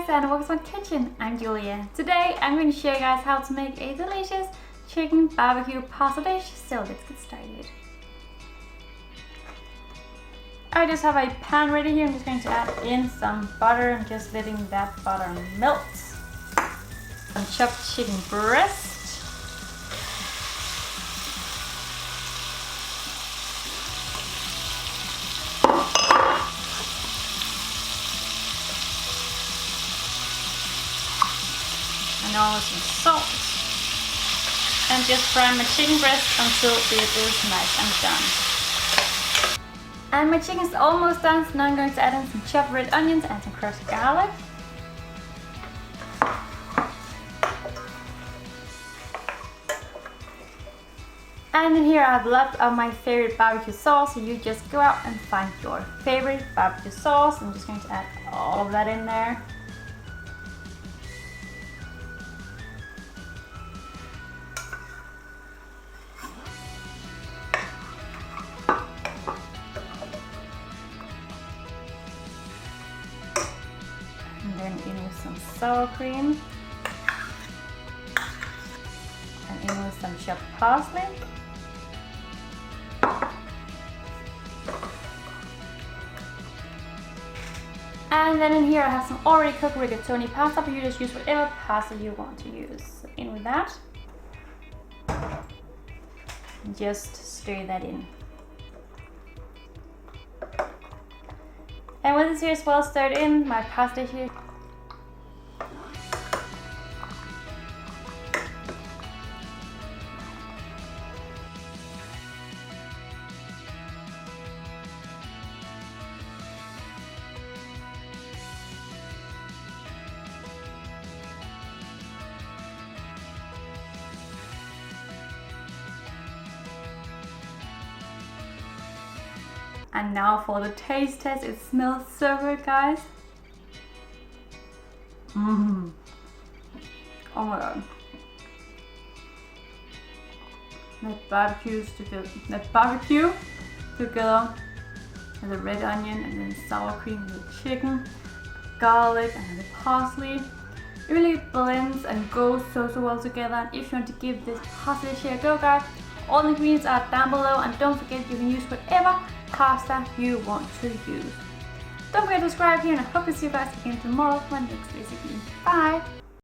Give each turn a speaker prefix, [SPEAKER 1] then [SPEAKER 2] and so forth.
[SPEAKER 1] and welcome to my kitchen. I'm Julia. Today I'm going to show you guys how to make a delicious chicken barbecue pasta dish. So let's get started. I just have a pan ready here. I'm just going to add in some butter and just letting that butter melt. Some chopped chicken breast. And also some salt, and just fry my chicken breast until it is nice and done. And my chicken is almost done, so now I'm going to add in some chopped red onions and some crushed garlic. And in here I have lots of my favorite barbecue sauce, so you just go out and find your favorite barbecue sauce. I'm just going to add all of that in there. And then in with some sour cream, and in with some chopped parsley, and then in here I have some already cooked rigatoni pasta, but you just use whatever pasta you want to use. So in with that, and just stir that in. And when this here is well stirred in, my pasta here. And now for the taste test. It smells so good, guys. Oh my god. That barbecue together with the red onion and then sour cream with the chicken, garlic and the parsley. It really blends and goes so well together. And if you want to give this pasta dish a go, guys, all the ingredients are down below, and don't forget you can use whatever pasta you want to use. Don't forget to subscribe here, and I hope to see you guys again tomorrow for my next recipe. Bye!